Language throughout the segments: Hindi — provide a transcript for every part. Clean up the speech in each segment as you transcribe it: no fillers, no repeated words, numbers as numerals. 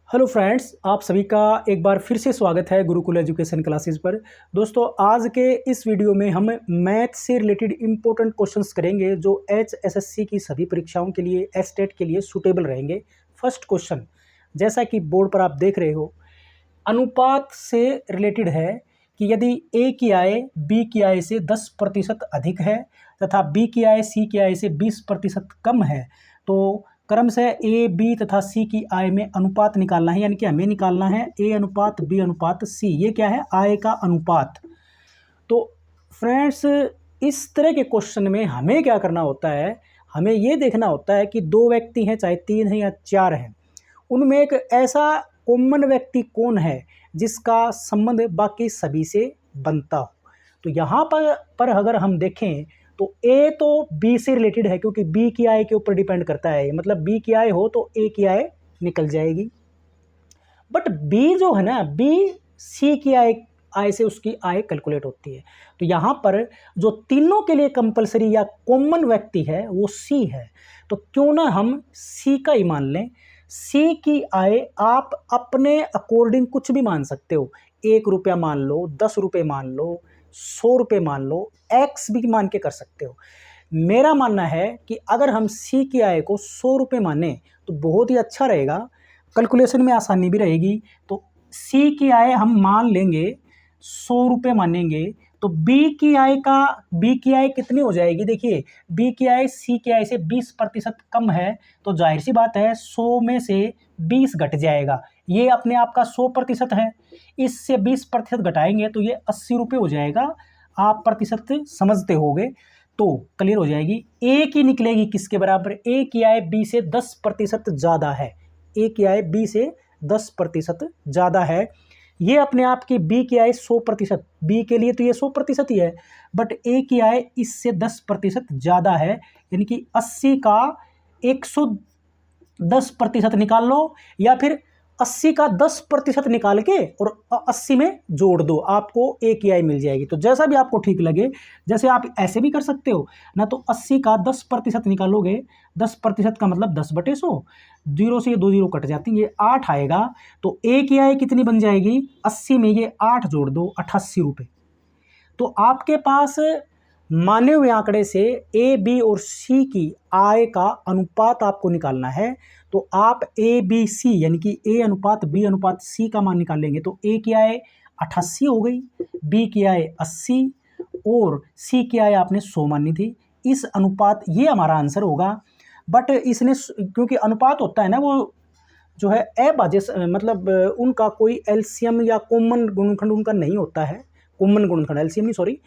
हेलो फ्रेंड्स, आप सभी का एक बार फिर से स्वागत है गुरुकुल एजुकेशन क्लासेस पर। दोस्तों, आज के इस वीडियो में हम मैथ से रिलेटेड इम्पोर्टेंट क्वेश्चंस करेंगे जो एचएसएससी की सभी परीक्षाओं के लिए, एस्टेट के लिए सूटेबल रहेंगे। फर्स्ट क्वेश्चन, जैसा कि बोर्ड पर आप देख रहे हो, अनुपात से रिलेटेड है कि यदि ए की आय बी की आय से 10% अधिक है तथा बी की आय सी की आय से 20% कम है तो क्रमशः ए बी तथा सी की आय में अनुपात निकालना है। यानी कि हमें निकालना है ए अनुपात बी अनुपात सी। ये क्या है? आय का अनुपात। तो फ्रेंड्स, इस तरह के क्वेश्चन में हमें क्या करना होता है, हमें ये देखना होता है कि दो व्यक्ति हैं, चाहे तीन हैं या चार हैं, उनमें एक ऐसा कॉमन व्यक्ति कौन है जिसका संबंध बाकी सभी से बनता हो। तो यहाँ पर अगर हम देखें तो ए तो बी से रिलेटेड है, क्योंकि बी की आय के ऊपर डिपेंड करता है। मतलब बी की आय हो तो ए की आय निकल जाएगी। बट बी जो है ना, बी सी की आय से उसकी आय कैलकुलेट होती है। तो यहाँ पर जो तीनों के लिए कंपलसरी या कॉमन व्यक्ति है वो सी है। तो क्यों ना हम सी का ही मान लें। सी की आय आप अपने अकॉर्डिंग कुछ भी मान सकते हो। 1 रुपया मान लो, 10 रुपये मान लो, 100 रुपये मान लो, एक्स भी मान के कर सकते हो। मेरा मानना है कि अगर हम सी की आय को 100 रुपये माने तो बहुत ही अच्छा रहेगा, कैलकुलेशन में आसानी भी रहेगी। तो सी की आय हम मान लेंगे 100 रुपये मानेंगे तो बी की आय कितनी हो जाएगी? देखिए, बी की आय सी की आय से 20% कम है, तो जाहिर सी बात है 100 में से 20 घट जाएगा। ये अपने आप का 100% है, इससे 20% घटाएंगे तो ये 80 रुपये हो जाएगा। आप प्रतिशत समझते होगे तो क्लियर हो जाएगी। ए की निकलेगी किसके बराबर? ए की आय बी से 10% ज़्यादा है। ए की आय बी से 10% ज़्यादा है। ये अपने आप की बी की आय 100%, बी के लिए तो ये 100% ही है, बट ए की आय इससे 10% ज़्यादा है। यानी कि 80 का 110% निकाल लो, या फिर 80 का 10% निकाल के और 80 में जोड़ दो, आपको ए की आय मिल जाएगी। तो जैसा भी आपको ठीक लगे, जैसे आप ऐसे भी कर सकते हो ना, तो 80 का 10% निकालोगे, 10% का मतलब 10/100, 0 से ये 2 0 कट जाती हैं, ये 8 आएगा। तो ए की आय कितनी बन जाएगी? 80 में ये 8 जोड़ दो, 88 रुपये। तो आपके पास माने हुए आंकड़े से ए बी और सी की आय का अनुपात आपको निकालना है। तो आप ए बी सी यानी कि ए अनुपात बी अनुपात सी का मान निकालेंगे तो ए की आय 88 हो गई, बी की आय 80 और सी की आय आपने 100 मानी थी। इस अनुपात, ये हमारा आंसर होगा। बट इसने, क्योंकि अनुपात होता है ना, वो जो है अभाज्य, मतलब उनका कोई एलसीएम या कॉमन गुणनखंड उनका नहीं होता है। कॉमन गुणनखंड, एलसीएम नहीं, सॉरी,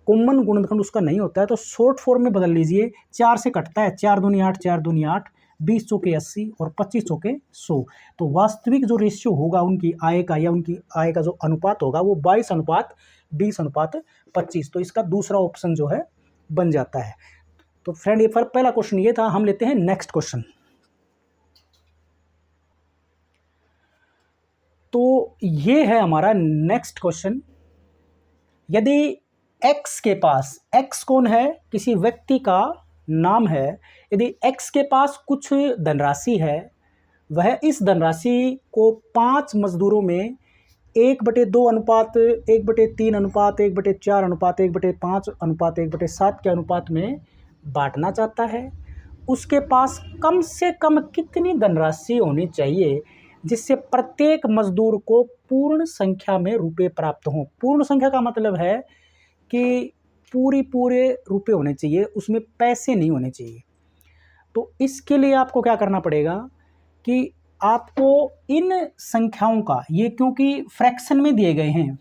कॉमन गुणनखंड उसका नहीं होता है। तो शॉर्ट फॉर्म में बदल लीजिए। 4 से कटता है, 4 दूनी 8, 4 दूनी 8, 20 चौके 80 और 25 चौके 100। तो वास्तविक जो रेशियो होगा उनकी आय का, या उनकी आय का जो अनुपात होगा, वो 22:20:25। तो इसका दूसरा ऑप्शन जो है बन जाता है। तो फ्रेंड, ये पहला क्वेश्चन ये था। हम लेते हैं नेक्स्ट क्वेश्चन। तो ये है हमारा नेक्स्ट क्वेश्चन। यदि x के पास, x कौन है? किसी व्यक्ति का नाम है। यदि x के पास कुछ धनराशि है, वह इस धनराशि को 5 मजदूरों में 1/2 अनुपात 1/3 अनुपात 1/4 अनुपात 1/5 अनुपात 1/7 के अनुपात में बांटना चाहता है। उसके पास कम से कम कितनी धनराशि होनी चाहिए जिससे प्रत्येक मजदूर को पूर्ण संख्या में रुपए प्राप्त हों? पूर्ण संख्या का मतलब है कि पूरे रुपए होने चाहिए, उसमें पैसे नहीं होने चाहिए। तो इसके लिए आपको क्या करना पड़ेगा कि आपको इन संख्याओं का, ये क्योंकि फ्रैक्शन में दिए गए हैं,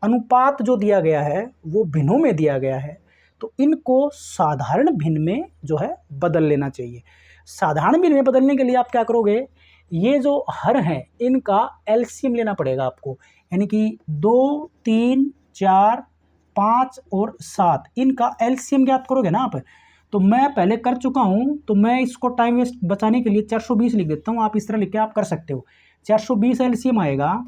अनुपात जो दिया गया है वो भिन्नों में दिया गया है, तो इनको साधारण भिन्न में जो है बदल लेना चाहिए। साधारण भिन्न में बदलने के लिए आप क्या करोगे? ये जो हर हैं इनका एलसीएम लेना पड़ेगा आपको। यानी कि 2, 3, 4, 5 और 7, इनका एलसीएम ज्ञात करोगे ना आप। तो मैं पहले कर चुका हूँ, तो मैं इसको टाइम वेस्ट बचाने के लिए 420 लिख देता हूँ। आप इस तरह लिख के आप कर सकते हो। 420 एलसीएम आएगा।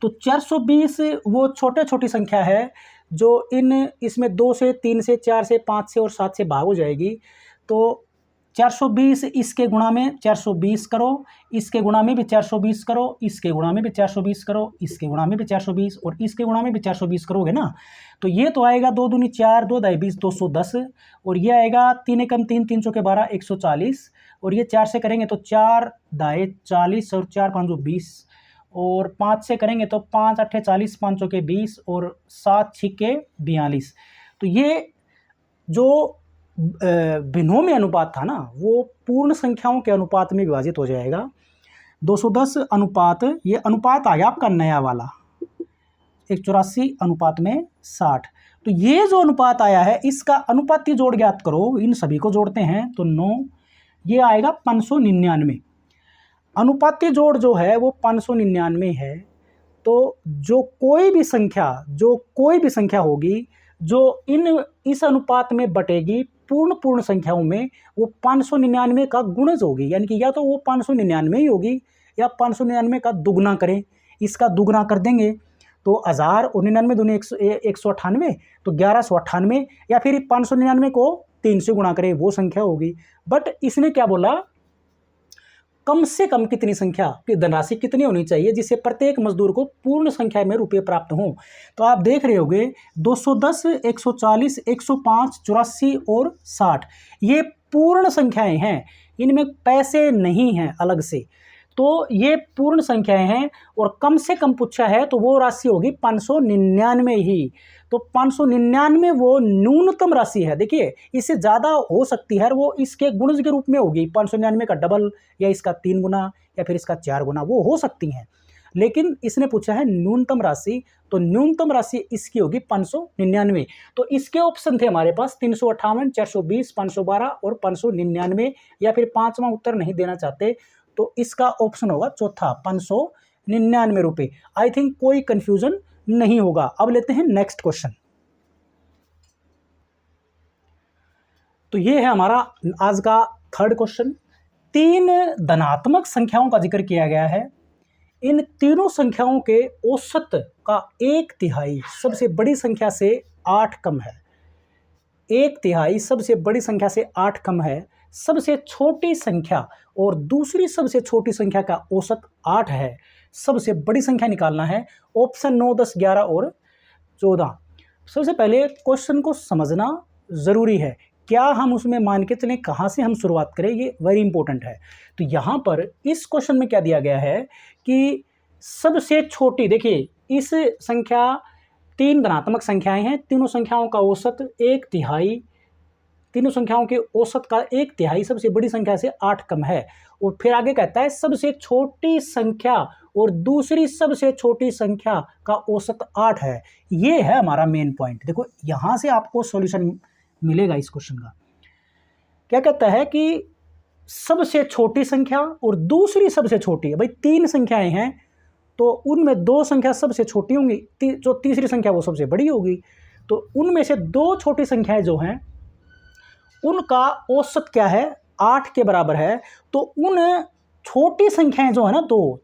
तो 420 वो छोटी संख्या है जो इसमें 2 से 3 से 4 से 5 से और 7 से भाग हो जाएगी। तो 420 इसके गुणा में 420 करो, इसके गुणा में भी 420 करो, इसके गुणा में भी 420 करो, इसके गुणा में भी 420 और इसके गुणा में भी 420 करोगे ना, तो ये तो आएगा 2 दूनी 4, 2 दाई 20, 210 और ये आएगा 3 एकम 3, 3 चौके 12, 140 और ये 4 से करेंगे तो 4 दाई 40 और 4 5 20 और 5 से करेंगे तो 5 8 40, 5 चौके 20 और 7 छिक्के 42। तो ये जो बिनोमी अनुपात था ना वो पूर्ण संख्याओं के अनुपात में विभाजित हो जाएगा। 210 अनुपात, ये अनुपात आ गया आपका नया वाला 184 अनुपात में 60। तो ये जो अनुपात आया है इसका अनुपाती जोड़ ज्ञात करो, इन सभी को जोड़ते हैं तो 9, ये आएगा 599। अनुपाती जोड़ जो है वो 599 है। तो जो कोई भी संख्या होगी जो इस अनुपात में बटेगी पूर्ण संख्याओं में, वो 599 का गुणज होगी, यानी कि या तो वो 599 ही होगी या 599 का दुगना करें, इसका दुगना कर देंगे तो 1000 और 99 दूनी 198 तो 1198 या फिर 599 को 3 से गुणा करें वो संख्या होगी। बट इसने क्या बोला, कम से कम कितनी संख्या की धनराशि कितनी होनी चाहिए जिससे प्रत्येक मजदूर को पूर्ण संख्या में रुपये प्राप्त हों। तो आप देख रहे होंगे 210, 140, 105, 84 और 60 ये पूर्ण संख्याएं हैं, इनमें पैसे नहीं हैं अलग से, तो ये पूर्ण संख्याएं हैं और कम से कम पूछा है तो वो राशि होगी 599 ही। तो 599 वो न्यूनतम राशि है। देखिए इससे ज़्यादा हो सकती है, वो इसके गुणज के रूप में होगी, 599 का डबल या इसका 3 गुना या फिर इसका 4 गुना वो हो सकती हैं, लेकिन इसने पूछा है न्यूनतम राशि, तो न्यूनतम राशि इसकी होगी 599। तो इसके ऑप्शन थे हमारे पास 358, 420, 512 और 599 या फिर पाँचवां उत्तर नहीं देना चाहते तो इसका ऑप्शन होगा चौथा 599 रुपये। आई थिंक कोई कंफ्यूजन नहीं होगा। अब लेते हैं नेक्स्ट क्वेश्चन। तो ये है हमारा आज का थर्ड क्वेश्चन। 3 धनात्मक संख्याओं का जिक्र किया गया है। इन तीनों संख्याओं के औसत का 1/3 सबसे बड़ी संख्या से 8 कम है। 1/3 सबसे बड़ी संख्या से 8 कम है। सबसे छोटी संख्या और दूसरी सबसे छोटी संख्या का औसत 8 है। सबसे बड़ी संख्या निकालना है। ऑप्शन 9, 10, 11 और 14। सबसे पहले क्वेश्चन को समझना ज़रूरी है, क्या हम उसमें मान के चलें, कहाँ से हम शुरुआत करें, ये वेरी इंपॉर्टेंट है। तो यहाँ पर इस क्वेश्चन में क्या दिया गया है कि सबसे छोटी, देखिए इस संख्या 3 धनात्मक संख्याएं हैं, तीनों संख्याओं का औसत 1/3, तीनों संख्याओं के औसत का 1/3 सबसे बड़ी संख्या से 8 कम है। और फिर आगे कहता है सबसे छोटी संख्या और दूसरी सबसे छोटी संख्या का औसत 8 है। ये है हमारा मेन पॉइंट। देखो यहाँ से आपको सॉल्यूशन मिलेगा इस क्वेश्चन का। क्या कहता है कि सबसे छोटी संख्या और दूसरी सबसे छोटी है, भाई 3 संख्याएं हैं तो उनमें 2 संख्या सबसे छोटी होंगी, जो तीसरी संख्या वो सबसे बड़ी होगी। तो उनमें से 2 छोटी संख्याएं जो हैं उनका औसत क्या है, 8 के बराबर है। तो उन छोटी संख्याएं जो है ना, दो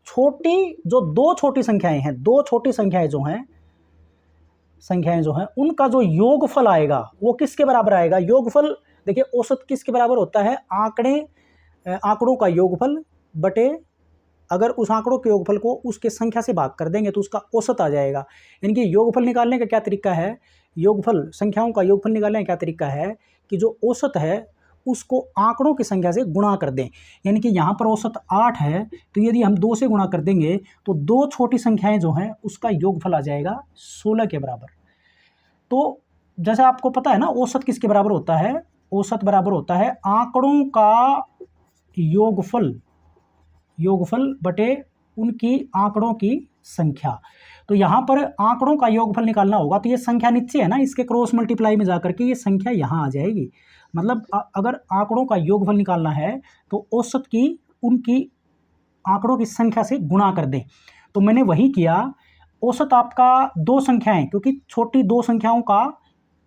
छोटी संख्याएं हैं, 2 छोटी संख्याएं जो हैं उनका जो योगफल आएगा वो किसके बराबर आएगा। योगफल देखिए औसत किसके बराबर होता है, आंकड़ों का योगफल बटे, अगर उस आंकड़ों के योगफल को उसके संख्या से भाग कर देंगे तो उसका औसत आ जाएगा। यानी कि योगफल निकालने का क्या तरीका है, संख्याओं का योगफल निकालने का क्या तरीका है कि जो औसत है उसको आंकड़ों की संख्या से गुणा कर दें। यानी कि यहाँ पर औसत 8 है तो यदि हम 2 से गुणा कर देंगे तो 2 छोटी संख्याएं जो हैं उसका योगफल आ जाएगा 16 के बराबर। तो जैसा आपको पता है ना, औसत किसके बराबर होता है, औसत बराबर होता है आंकड़ों का योगफल बटे उनकी आंकड़ों की संख्या। तो यहाँ पर आंकड़ों का योगफल निकालना होगा तो ये संख्या नीचे है ना, इसके क्रॉस मल्टीप्लाई में जाकर के ये संख्या यहाँ आ जाएगी। मतलब अगर आंकड़ों का योगफल निकालना है तो औसत की उनकी आंकड़ों की संख्या से गुणा कर दें। तो मैंने वही किया। औसत आपका 2 संख्याएं, क्योंकि छोटी 2 संख्याओं का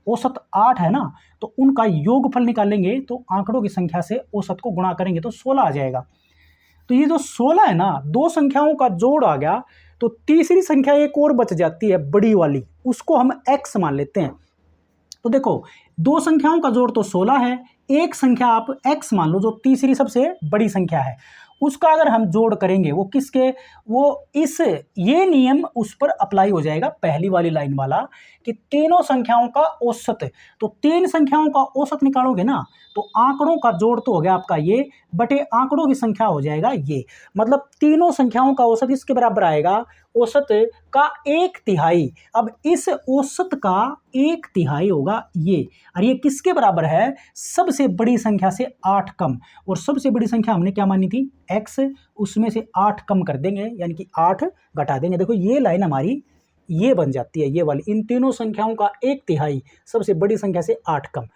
औसत 8 है ना, तो उनका योगफल निकालेंगे तो आंकड़ों की संख्या से औसत को गुणा करेंगे तो 16 आ जाएगा। तो ये जो 16 है ना, 2 संख्याओं का जोड़ आ गया। तो तीसरी संख्या एक और बच जाती है बड़ी वाली, उसको हम x मान लेते हैं। तो देखो 2 संख्याओं का जोड़ तो 16 है, एक संख्या आप x मान लो, जो तीसरी सबसे बड़ी संख्या है, उसका अगर हम जोड़ करेंगे वो किसके, वो इस ये नियम उस पर अप्लाई हो जाएगा, पहली वाली लाइन वाला, कि तीनों संख्याओं का औसत। तो तीन संख्याओं का औसत निकालोगे ना, तो आंकड़ों का जोड़ तो हो गया आपका ये, बटे आंकड़ों की संख्या हो जाएगा ये। मतलब तीनों संख्याओं का औसत इसके बराबर आएगा, औसत का 1/3। अब इस औसत का 1/3 होगा ये, और ये किसके बराबर है, सबसे बड़ी संख्या से 8 कम। और सबसे बड़ी संख्या हमने क्या मानी थी, x, उसमें से 8 कम कर देंगे, यानी कि 8 घटा देंगे। देखो ये लाइन हमारी ये बन जाती है, ये वाली, इन तीनों संख्याओं का 1/3, सबसे बड़ी संख्या से 8 कम।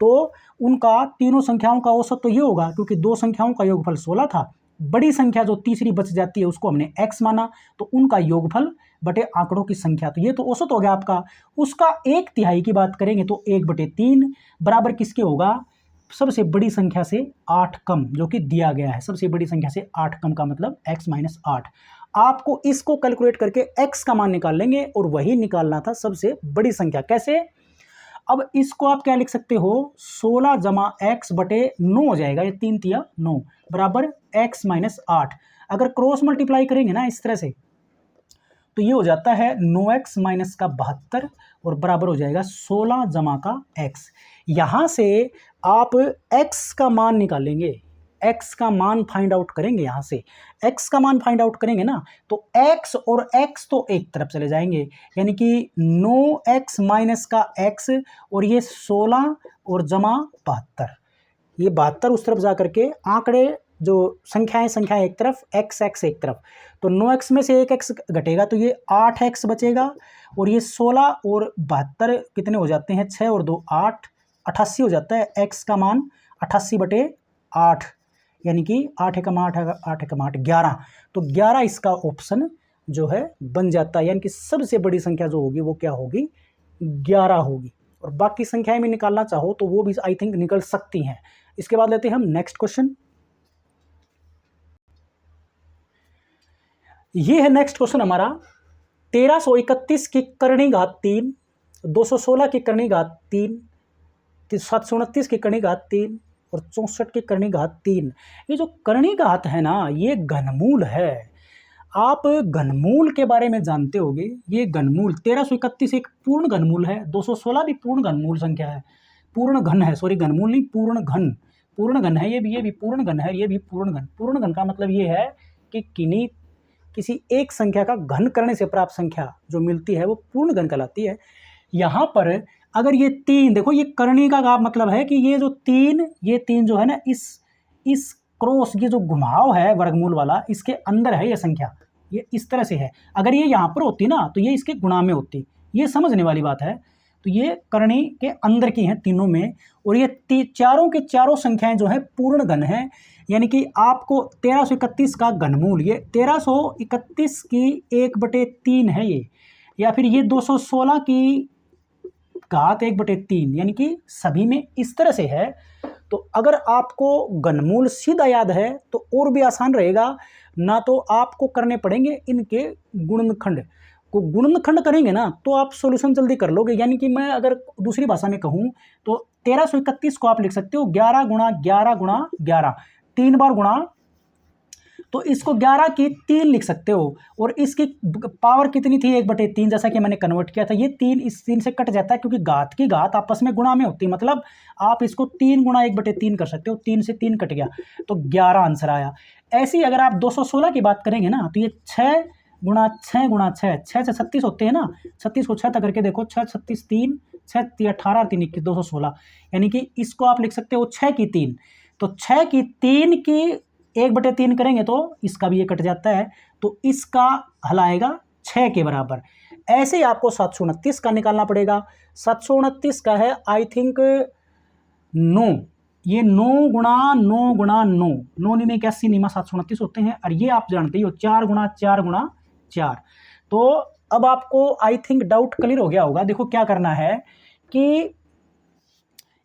तो उनका तीनों संख्याओं का औसत तो ये होगा, क्योंकि दो संख्याओं का योगफल 16 था, बड़ी संख्या जो तीसरी बच जाती है उसको हमने x माना, तो उनका योगफल बटे आंकड़ों की संख्या, तो ये तो औसत हो गया आपका। उसका 1/3 की बात करेंगे तो 1/3 बराबर किसके होगा, सबसे बड़ी संख्या से 8 कम, जो कि दिया गया है। सबसे बड़ी संख्या से 8 कम का मतलब x - 8। आपको इसको कैलकुलेट करके x का मान निकाल लेंगे, और वही निकालना था सबसे बड़ी संख्या। कैसे, अब इसको आप क्या लिख सकते हो, 16 जमा x बटे 9 हो जाएगा, ये 3 तिया 9 बराबर x - 8। अगर क्रॉस मल्टीप्लाई करेंगे ना इस तरह से, तो ये हो जाता है 9x - का 72, और बराबर हो जाएगा 16 जमा का x। यहाँ से आप x का मान निकालेंगे, x का मान फाइंड आउट करेंगे। यहाँ से x का मान फाइंड आउट करेंगे ना, तो x और x तो एक तरफ चले जाएंगे, यानी कि 9x - का x, और ये 16 और जमा 72, ये 72 उस तरफ जा करके, आंकड़े जो संख्याएं एक तरफ, x एक तरफ, तो 9x में से एक x घटेगा, तो ये 8x बचेगा, और ये 16 और 72 कितने हो जाते हैं, 6 और 2 8, 88 हो जाता है। x का मान 88/8, यानी कि 8 एकम 8 8 एकम 8 11, तो 11 इसका ऑप्शन जो है बन जाता है, यानी कि सबसे बड़ी संख्या जो होगी वो क्या होगी, 11 होगी। और बाकी संख्याएं में निकालना चाहो तो वो भी आई थिंक निकल सकती हैं। इसके बाद लेते हैं हम नेक्स्ट क्वेश्चन। ये है नेक्स्ट क्वेश्चन हमारा, 1331 की करणी घात 3, 216 की करणी घात 3, 729 की करणी घात 3 और 64 की करणी घात 3। ये जो करणी घात है ना, ये घनमूल है। आप घनमूल के बारे में जानते होंगे, ये घनमूल 1331 एक पूर्ण घनमूल है, 216 भी पूर्ण घनमूल संख्या है, पूर्ण घन है, सॉरी घनमूल नहीं, पूर्ण घन, पूर्ण घन है, ये भी पूर्ण घन है, ये भी पूर्ण घन। पूर्ण घन का मतलब ये है कि किसी एक संख्या का घन करने से प्राप्त संख्या जो मिलती है वो पूर्ण घन कहलाती है। यहाँ पर अगर ये 3 देखो, ये करणी का मतलब है कि ये जो 3, ये 3 जो है ना, इस क्रॉस, ये जो घुमाव है वर्गमूल वाला, इसके अंदर है ये संख्या, ये इस तरह से है। अगर ये यहाँ पर होती ना, तो ये इसके गुणा में होती, ये समझने वाली बात है। तो ये करणी के अंदर की हैं तीनों में, और ये चारों के चारों संख्याएं जो है पूर्ण घन है, यानी कि आपको 1331 का घनमूल, ये 1331 की 1/3 है ये, या फिर ये 216 की घात 1/3, यानी कि सभी में इस तरह से है। तो अगर आपको घनमूल सीधा याद है तो और भी आसान रहेगा, ना तो आपको करने पड़ेंगे इनके गुणनखंड को। गुणनखंड करेंगे ना तो आप सॉल्यूशन जल्दी कर लोगे। यानी कि मैं अगर दूसरी भाषा में कहूँ तो 1331 को आप लिख सकते हो 11 गुणा 11 गुणा 11, 3 बार गुणा, तो इसको 11 की 3 लिख सकते हो। और इसकी पावर कितनी थी, 1/3, जैसा कि मैंने कन्वर्ट किया था। ये 3 इस 3 से कट जाता है, क्योंकि घात की घात आपस में गुणा में होती है, मतलब आप इसको 3 गुणा 1/3 कर सकते हो। 3 से 3 कट गया तो 11 आंसर आया। ऐसे ही अगर आप 216 की बात करेंगे ना, तो ये 6 गुणा 6 गुणा 6, 6 से 36 होते हैं ना, 36 को 6 तक करके देखो, 6 36 3, 6 18 3 21 216, यानी कि इसको आप लिख सकते हो 6 की 3। तो 6 की 3 की 1/3 करेंगे तो इसका भी ये कट जाता है, तो इसका हल आएगा 6 के बराबर। ऐसे ही आपको 729 का निकालना पड़ेगा। 729 का है आई थिंक 9, ये 9 गुणा 9 गुणा 9, 9 में 81 निमा 729 होते हैं, और ये आप जानते ही हो 4 गुणा 4 गुणा 4। तो अब आपको आई थिंक डाउट क्लियर हो गया होगा। देखो क्या करना है कि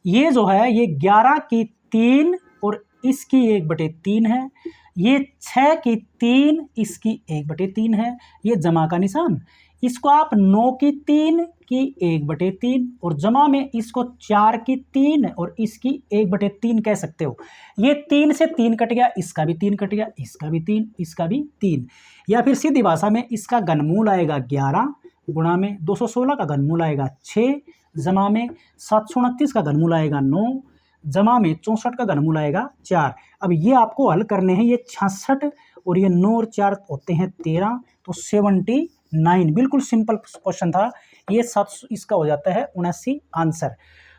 ये जो है ये 11 की 3 और इसकी 1/3 है, ये 6 की 3 इसकी 1/3 है, ये जमा का निशान, इसको आप 9 की 3 की 1/3 और जमा में इसको 4 की 3 और इसकी 1/3 कह सकते हो। ये 3 से 3 कट गया, इसका भी 3 कट गया, इसका भी 3, इसका भी 3। या फिर सीधी भाषा में इसका घनमूल आएगा 11 गुणा में 216 का घनमूल आएगा 6, जमा में 729 का घनमूल आएगा 9, जमा में 64 का घनमूल आएगा 4। अब ये आपको हल करने हैं, ये 66 और ये 9 और 4 होते हैं 13, तो 79। बिल्कुल सिंपल क्वेश्चन था ये। 7 इसका हो जाता है 79 आंसर।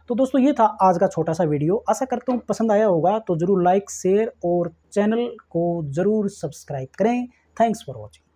तो दोस्तों ये था आज का छोटा सा वीडियो। आशा करता हूँ पसंद आया होगा, तो ज़रूर लाइक शेयर और चैनल को ज़रूर सब्सक्राइब करें। Thanks for watching.